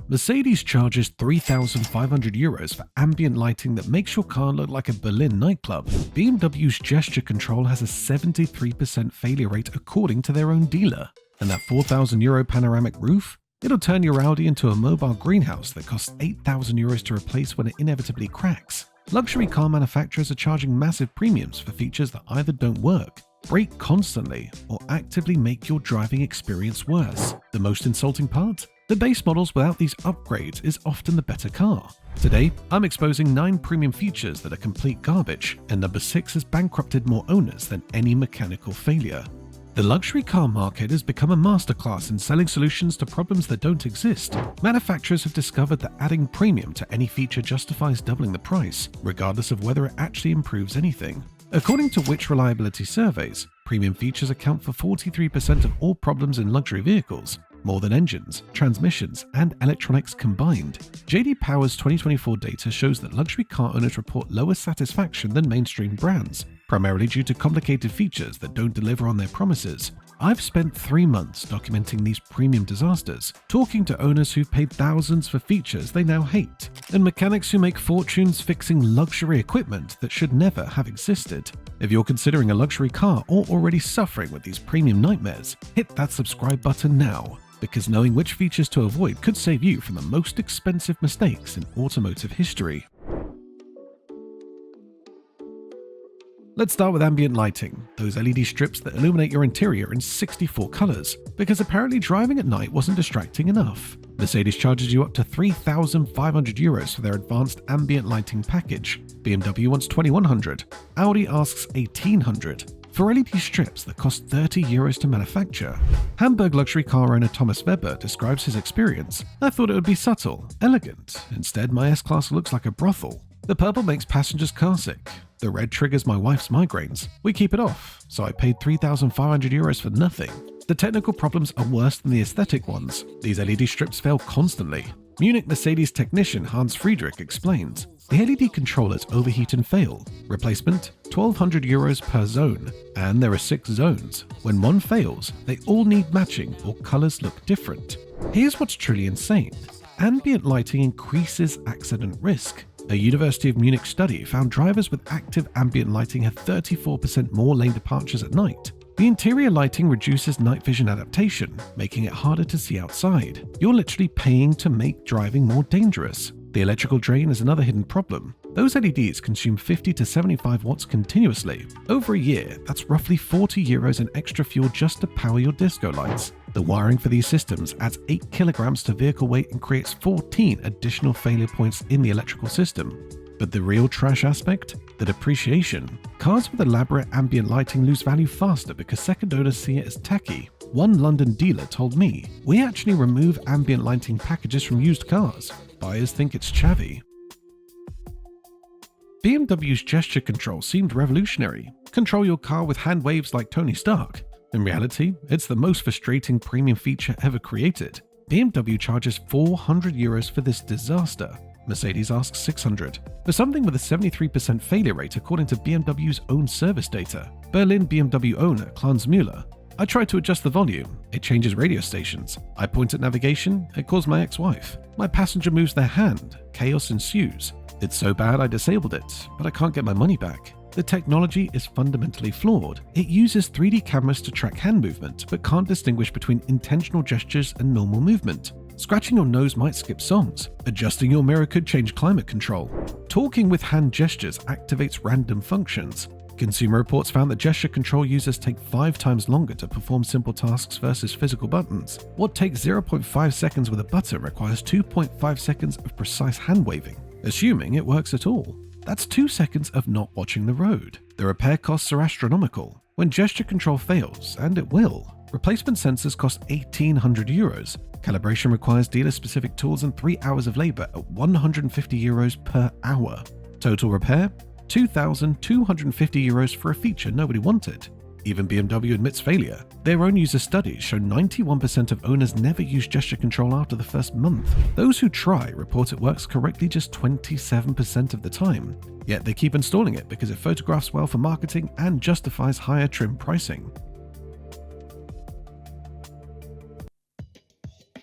Mercedes charges €3,500 for ambient lighting that makes your car look like a Berlin nightclub. BMW's gesture control has a 73% failure rate according to their own dealer. And that €4,000 panoramic roof? It'll turn your Audi into a mobile greenhouse that costs €8,000 to replace when it inevitably cracks. Luxury car manufacturers are charging massive premiums for features that either don't work, break constantly, or actively make your driving experience worse. The most insulting part? The base models without these upgrades is often the better car. Today, I'm exposing 9 premium features that are complete garbage, and number 6 has bankrupted more owners than any mechanical failure. The luxury car market has become a masterclass in selling solutions to problems that don't exist. Manufacturers have discovered that adding premium to any feature justifies doubling the price, regardless of whether it actually improves anything. According to which reliability surveys, premium features account for 43% of all problems in luxury vehicles, more than engines, transmissions, and electronics combined. J.D. Power's 2024 data shows that luxury car owners report lower satisfaction than mainstream brands, primarily due to complicated features that don't deliver on their promises. I've spent 3 months documenting these premium disasters, talking to owners who've paid thousands for features they now hate, and mechanics who make fortunes fixing luxury equipment that should never have existed. If you're considering a luxury car or already suffering with these premium nightmares, hit that subscribe button now, because knowing which features to avoid could save you from the most expensive mistakes in automotive history. Let's start with ambient lighting, those LED strips that illuminate your interior in 64 colors, because apparently driving at night wasn't distracting enough. Mercedes charges you up to €3,500 for their advanced ambient lighting package. BMW wants €2,100. Audi asks €1,800 for LED strips that cost €30 to manufacture. Hamburg luxury car owner Thomas Weber describes his experience. I thought it would be subtle, elegant. Instead, my S-Class looks like a brothel. The purple makes passengers carsick. The red triggers my wife's migraines. We keep it off, so I paid €3,500 for nothing. The technical problems are worse than the aesthetic ones. These LED strips fail constantly. Munich Mercedes technician Hans Friedrich explains, the LED controllers overheat and fail. Replacement, €1,200 per zone, and there are 6 zones. When one fails, they all need matching or colors look different. Here's what's truly insane. Ambient lighting increases accident risk. A University of Munich study found drivers with active ambient lighting had 34% more lane departures at night. The interior lighting reduces night vision adaptation, making it harder to see outside. You're literally paying to make driving more dangerous. The electrical drain is another hidden problem. Those LEDs consume 50 to 75 watts continuously. Over a year, that's roughly €40 in extra fuel just to power your disco lights. The wiring for these systems adds 8 kilograms to vehicle weight and creates 14 additional failure points in the electrical system. But the real trash aspect? The depreciation. Cars with elaborate ambient lighting lose value faster because second owners see it as tacky. One London dealer told me, "We actually remove ambient lighting packages from used cars. Buyers think it's chavvy." BMW's gesture control seemed revolutionary. Control your car with hand waves like Tony Stark. In reality, it's the most frustrating premium feature ever created. BMW charges €400 for this disaster. Mercedes asks $600 for something with a 73% failure rate according to BMW's own service data. Berlin BMW owner Klaus Müller, I tried to adjust the volume. It changes radio stations. I point at navigation. It calls my ex-wife. My passenger moves their hand. Chaos ensues. It's so bad I disabled it, but I can't get my money back. The technology is fundamentally flawed. It uses 3D cameras to track hand movement, but can't distinguish between intentional gestures and normal movement. Scratching your nose might skip songs. Adjusting your mirror could change climate control. Talking with hand gestures activates random functions. Consumer Reports found that gesture control users take 5 times longer to perform simple tasks versus physical buttons. What takes 0.5 seconds with a button requires 2.5 seconds of precise hand waving, assuming it works at all. That's 2 seconds of not watching the road. The repair costs are astronomical. When gesture control fails, and it will, replacement sensors cost €1,800. Calibration requires dealer-specific tools and 3 hours of labor at €150 per hour. Total repair? €2,250 for a feature nobody wanted. Even BMW admits failure. Their own user studies show 91% of owners never use gesture control after the first month. Those who try report it works correctly just 27% of the time. Yet they keep installing it because it photographs well for marketing and justifies higher trim pricing.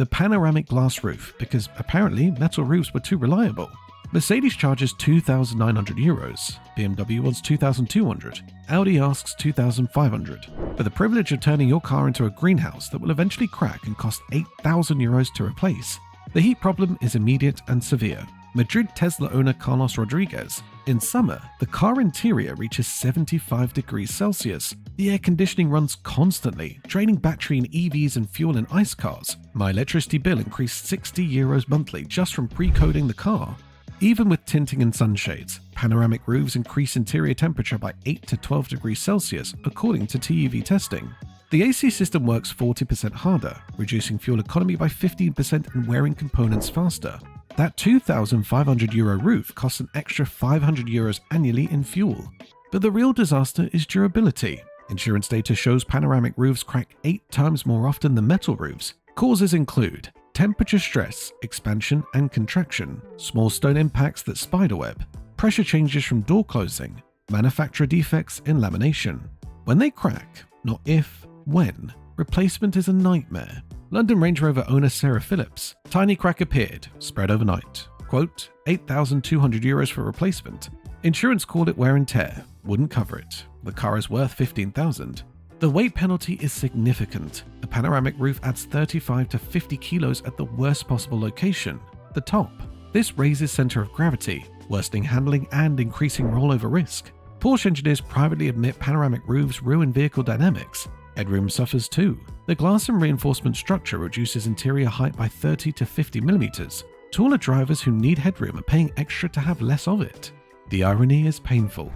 the panoramic glass roof, because apparently metal roofs were too reliable. Mercedes charges €2,900, BMW wants $2,200, Audi asks $2,500, for the privilege of turning your car into a greenhouse that will eventually crack and cost €8,000 to replace. The heat problem is immediate and severe. Madrid Tesla owner Carlos Rodriguez: in summer, the car interior reaches 75 degrees Celsius. The air conditioning runs constantly, draining battery in EVs and fuel in ICE cars. My electricity bill increased €60 monthly just from pre-coding the car. Even with tinting and sunshades, panoramic roofs increase interior temperature by 8 to 12 degrees Celsius, according to TUV testing. The AC system works 40% harder, reducing fuel economy by 15% and wearing components faster. That €2,500 roof costs an extra €500 annually in fuel. But the real disaster is durability. Insurance data shows panoramic roofs crack 8 times more often than metal roofs. Causes include temperature stress, expansion and contraction, small stone impacts that spiderweb, pressure changes from door closing, manufacturer defects in lamination. When they crack, not if, when, replacement is a nightmare. London Range Rover owner Sarah Phillips: tiny crack appeared, spread overnight. Quote, €8,200 for replacement. Insurance called it wear and tear, wouldn't cover it. The car is worth $15,000. The weight penalty is significant. A panoramic roof adds 35 to 50 kilos at the worst possible location, the top. This raises center of gravity, worsening handling and increasing rollover risk. Porsche engineers privately admit panoramic roofs ruin vehicle dynamics. Headroom suffers too. The glass and reinforcement structure reduces interior height by 30 to 50 millimeters. Taller drivers who need headroom are paying extra to have less of it. The irony is painful.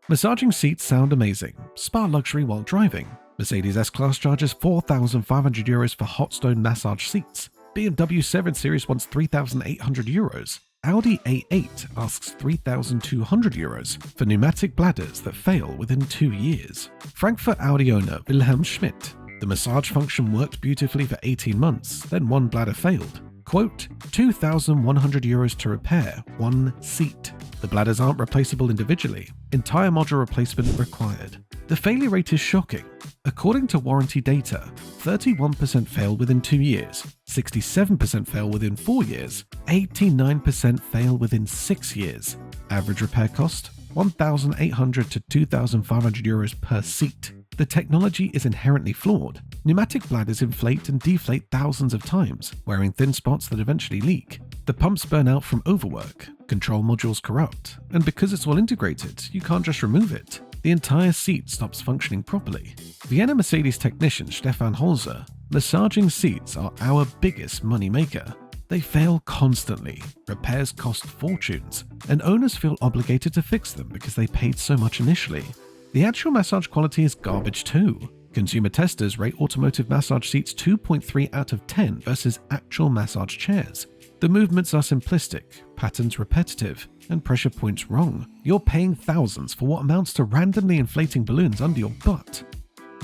Massaging seats sound amazing. Spa luxury while driving. Mercedes S-Class charges €4,500 for hot stone massage seats. BMW 7 Series wants €3,800. Audi A8 asks €3,200 for pneumatic bladders that fail within 2 years. Frankfurt Audi owner Wilhelm Schmidt: the massage function worked beautifully for 18 months, then one bladder failed. Quote, €2,100 to repair, one seat. The bladders aren't replaceable individually. Entire module replacement required. The failure rate is shocking. According to warranty data, 31% fail within 2 years, 67% fail within 4 years, 89% fail within 6 years. Average repair cost, €1,800 to €2,500 per seat. The technology is inherently flawed. Pneumatic bladders inflate and deflate thousands of times, wearing thin spots that eventually leak. The pumps burn out from overwork, control modules corrupt, and because it's all integrated, you can't just remove it. The entire seat stops functioning properly. Vienna Mercedes technician Stefan Holzer: massaging seats are our biggest money maker. They fail constantly, repairs cost fortunes, and owners feel obligated to fix them because they paid so much initially. The actual massage quality is garbage too. Consumer testers rate automotive massage seats 2.3 out of 10 versus actual massage chairs. The movements are simplistic, patterns repetitive, and pressure points wrong. You're paying thousands for what amounts to randomly inflating balloons under your butt.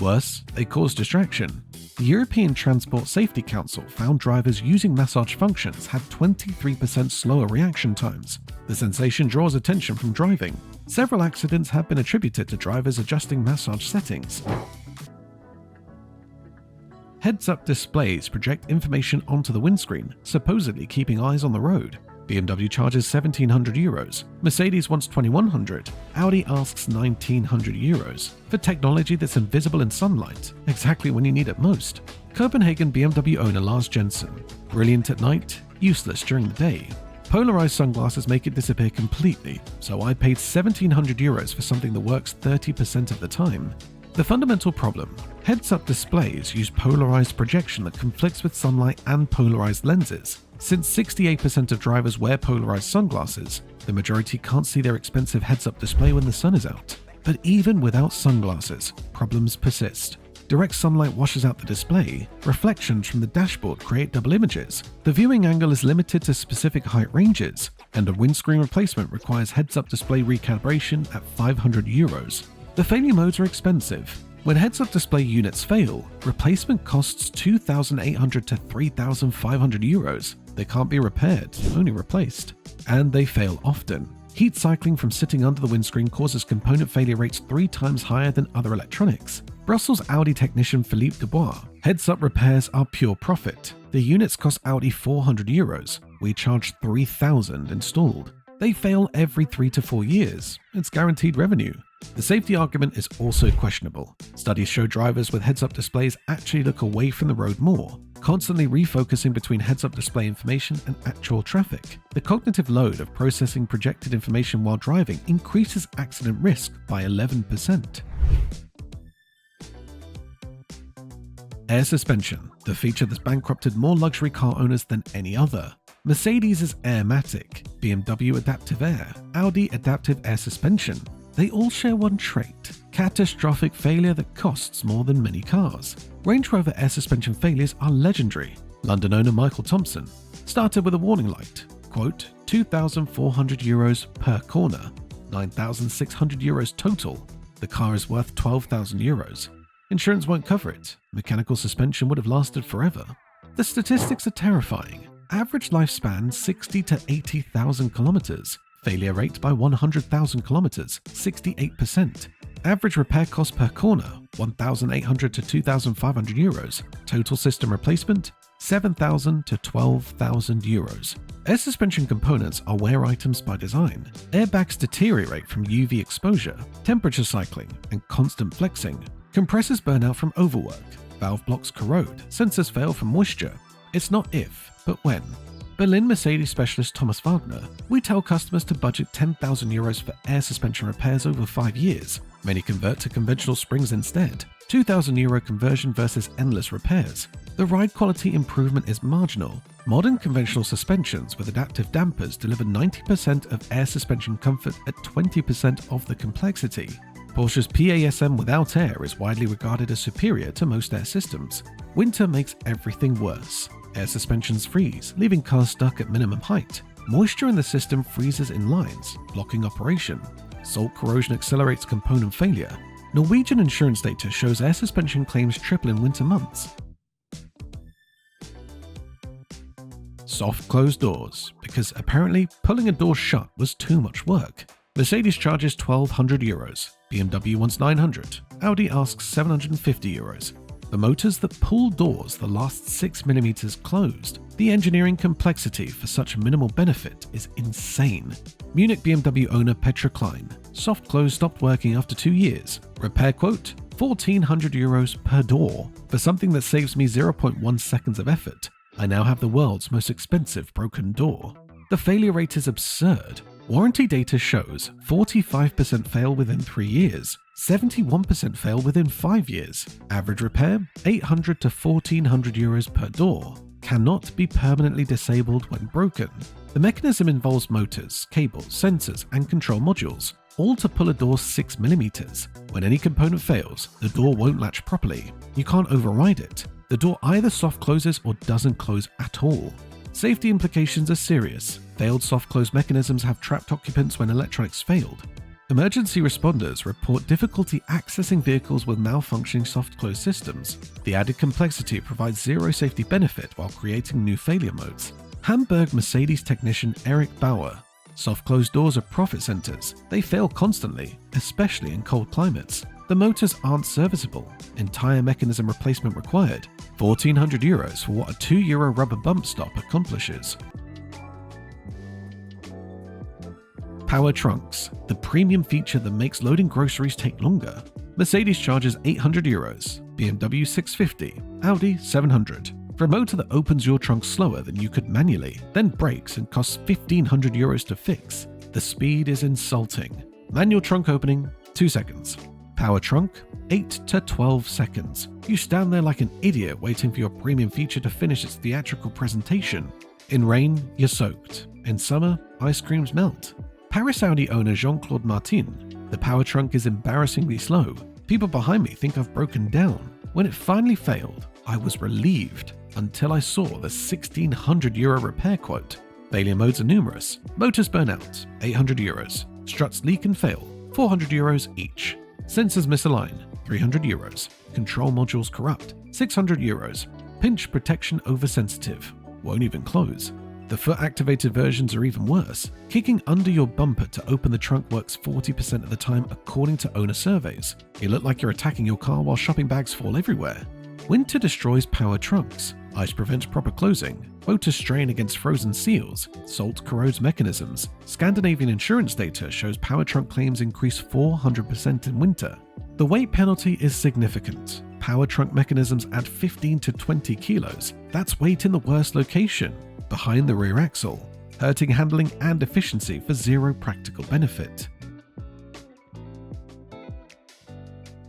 Worse, they cause distraction. The European Transport Safety Council found drivers using massage functions had 23% slower reaction times. The sensation draws attention from driving. Several accidents have been attributed to drivers adjusting massage settings. Heads-up displays project information onto the windscreen, supposedly keeping eyes on the road. BMW charges €1,700, Mercedes wants $2,100, Audi asks €1,900 for technology that's invisible in sunlight, exactly when you need it most. Copenhagen BMW owner Lars Jensen: brilliant at night, useless during the day. Polarized sunglasses make it disappear completely, so I paid €1,700 for something that works 30% of the time. The fundamental problem: heads-up displays use polarized projection that conflicts with sunlight and polarized lenses. Since 68% of drivers wear polarized sunglasses, the majority can't see their expensive heads-up display when the sun is out. But even without sunglasses, problems persist. Direct sunlight washes out the display, reflections from the dashboard create double images, the viewing angle is limited to specific height ranges, and a windscreen replacement requires heads-up display recalibration at €500. The failure modes are expensive. When heads-up display units fail, replacement costs €2,800 to €3,500. They can't be repaired, only replaced. And they fail often. Heat cycling from sitting under the windscreen causes component failure rates 3 times higher than other electronics. Brussels Audi technician Philippe Dubois: heads-up repairs are pure profit. The units cost Audi €400. We charge 3,000 installed. They fail every 3 to 4 years. It's guaranteed revenue. The safety argument is also questionable. Studies show drivers with heads-up displays actually look away from the road more, constantly refocusing between heads-up display information and actual traffic. The cognitive load of processing projected information while driving increases accident risk by 11%. Air suspension, the feature that's bankrupted more luxury car owners than any other. Mercedes is Airmatic, BMW Adaptive Air, Audi Adaptive Air Suspension. They all share one trait: catastrophic failure that costs more than many cars. Range Rover air suspension failures are legendary. London owner Michael Thompson started with a warning light, quote, €2,400 per corner, €9,600 total. The car is worth €12,000. Insurance won't cover it. Mechanical suspension would have lasted forever. The statistics are terrifying. Average lifespan 60 to 80,000 kilometers. Failure rate by 100,000 kilometers, 68%. Average repair cost per corner, €1,800 to €2,500. Total system replacement, €7,000 to €12,000. Air suspension components are wear items by design. Airbags deteriorate from UV exposure, temperature cycling, and constant flexing. Compressors burn out from overwork. Valve blocks corrode. Sensors fail from moisture. It's not if, but when. Berlin Mercedes specialist Thomas Wagner: we tell customers to budget €10,000 for air suspension repairs over 5 years. Many convert to conventional springs instead. €2,000 conversion versus endless repairs. The ride quality improvement is marginal. Modern conventional suspensions with adaptive dampers deliver 90% of air suspension comfort at 20% of the complexity. Porsche's PASM without air is widely regarded as superior to most air systems. Winter makes everything worse. Air suspensions freeze, leaving cars stuck at minimum height. Moisture in the system freezes in lines, blocking operation. Salt corrosion accelerates component failure. Norwegian insurance data shows air suspension claims triple in winter months. Soft closed doors, because apparently pulling a door shut was too much work. Mercedes charges €1,200, BMW wants €900, Audi asks €750. The motors that pull doors the last 6mm closed. The engineering complexity for such minimal benefit is insane. Munich BMW owner Petra Klein: soft close stopped working after 2 years. Repair quote, €1,400 per door. For something that saves me 0.1 seconds of effort, I now have the world's most expensive broken door. The failure rate is absurd. Warranty data shows 45% fail within 3 years, 71% fail within 5 years. Average repair, €800 to €1,400 per door. Cannot be permanently disabled when broken. The mechanism involves motors, cables, sensors, and control modules, all to pull a door 6mm. When any component fails, the door won't latch properly. You can't override it. The door either soft closes or doesn't close at all. Safety implications are serious. Failed soft close mechanisms have trapped occupants when electronics failed. Emergency responders report difficulty accessing vehicles with malfunctioning soft close systems. The added complexity provides zero safety benefit while creating new failure modes. Hamburg Mercedes technician Eric Bauer: soft closed doors are profit centers. They fail constantly, especially in cold climates. The motors aren't serviceable. Entire mechanism replacement required. €1,400 for what a €2 rubber bump stop accomplishes. Power trunks, the premium feature that makes loading groceries take longer. Mercedes charges €800, BMW $650, Audi $700. For a motor that opens your trunk slower than you could manually, then brakes and costs €1,500 to fix. The speed is insulting. Manual trunk opening, 2 seconds. Power trunk, 8 to 12 seconds. You stand there like an idiot waiting for your premium feature to finish its theatrical presentation. In rain, you're soaked. In summer, ice creams melt. Paris Audi owner Jean-Claude Martin: the power trunk is embarrassingly slow. People behind me think I've broken down. When it finally failed, I was relieved until I saw the €1,600 repair quote. Failure modes are numerous. Motors burn out, €800. Struts leak and fail, €400 each. Sensors misalign, €300. Control modules corrupt, €600. Pinch protection oversensitive, won't even close. The foot-activated versions are even worse. Kicking under your bumper to open the trunk works 40% of the time according to owner surveys. You look like you're attacking your car while shopping bags fall everywhere. Winter destroys power trunks. Ice prevents proper closing. Motors strain against frozen seals. Salt corrodes mechanisms. Scandinavian insurance data shows power trunk claims increase 400% in winter. The weight penalty is significant. Power trunk mechanisms add 15 to 20 kilos. That's weight in the worst location, behind the rear axle, hurting handling and efficiency for zero practical benefit.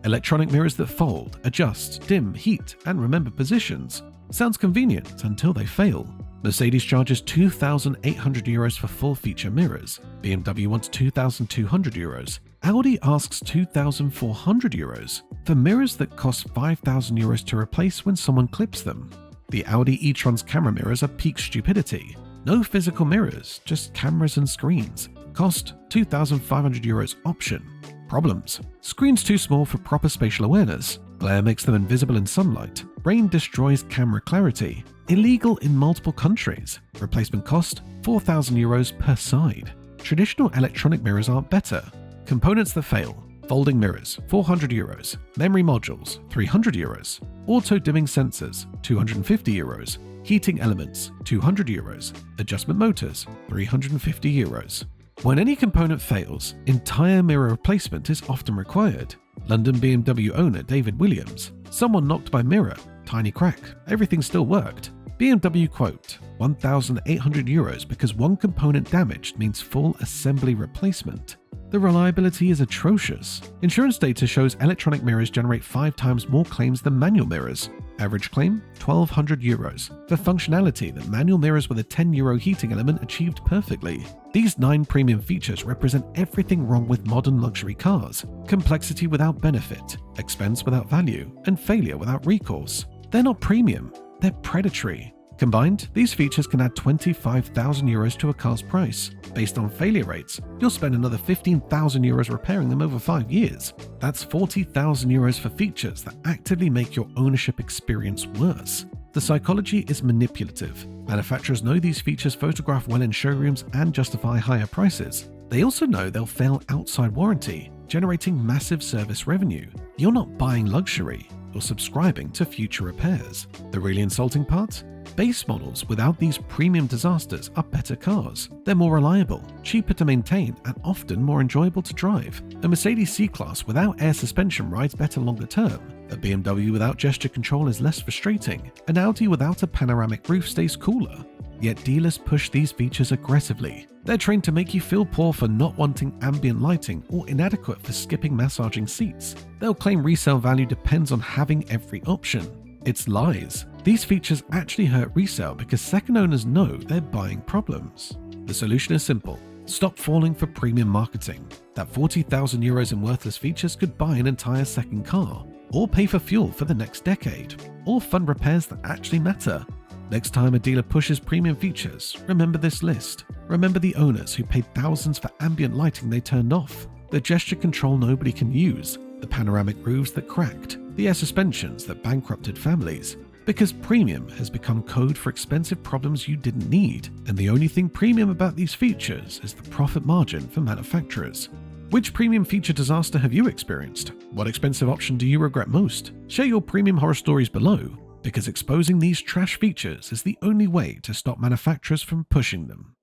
Electronic mirrors that fold, adjust, dim, heat, and remember positions. Sounds convenient until they fail. Mercedes charges €2,800 for full-feature mirrors. BMW wants €2,200. Audi asks €2,400 for mirrors that cost €5,000 to replace when someone clips them. The Audi e-tron's camera mirrors are peak stupidity. No physical mirrors, just cameras and screens. Cost €2,500 option. Problems: screens too small for proper spatial awareness. Glare makes them invisible in sunlight. Rain destroys camera clarity. Illegal in multiple countries. Replacement cost €4,000 per side. Traditional electronic mirrors aren't better. Components that fail: folding mirrors, €400. Memory modules, €300. Auto-dimming sensors, €250. Heating elements, €200. Adjustment motors, €350. When any component fails, entire mirror replacement is often required. London BMW owner David Williams: "Someone knocked my mirror. Tiny crack. Everything still worked." BMW quote: €1,800 because one component damaged means full assembly replacement. The reliability is atrocious. Insurance data shows electronic mirrors generate 5 times more claims than manual mirrors. Average claim, €1,200 for functionality that manual mirrors with a €10 heating element achieved perfectly. These 9 premium features represent everything wrong with modern luxury cars: complexity without benefit, expense without value, and failure without recourse. They're not premium, they're predatory. Combined, these features can add €25,000 to a car's price. Based on failure rates, you'll spend another €15,000 repairing them over 5 years. That's €40,000 for features that actively make your ownership experience worse. The psychology is manipulative. Manufacturers know these features photograph well in showrooms and justify higher prices. They also know they'll fail outside warranty, generating massive service revenue. You're not buying luxury, you're subscribing to future repairs. The really insulting part? Base models without these premium disasters are better cars. They're more reliable, cheaper to maintain, and often more enjoyable to drive. A Mercedes C-Class without air suspension rides better longer term. A BMW without gesture control is less frustrating. An Audi without a panoramic roof stays cooler. Yet dealers push these features aggressively. They're trained to make you feel poor for not wanting ambient lighting or inadequate for skipping massaging seats. They'll claim resale value depends on having every option. It's lies. These features actually hurt resale because second owners know they're buying problems. The solution is simple. Stop falling for premium marketing. That €40,000 in worthless features could buy an entire second car, or pay for fuel for the next decade, or fund repairs that actually matter. Next time a dealer pushes premium features, remember this list. Remember the owners who paid thousands for ambient lighting they turned off, the gesture control nobody can use, the panoramic roofs that cracked, the air suspensions that bankrupted families. Because premium has become code for expensive problems you didn't need, and the only thing premium about these features is the profit margin for manufacturers. Which premium feature disaster have you experienced? What expensive option do you regret most? Share your premium horror stories below, because exposing these trash features is the only way to stop manufacturers from pushing them.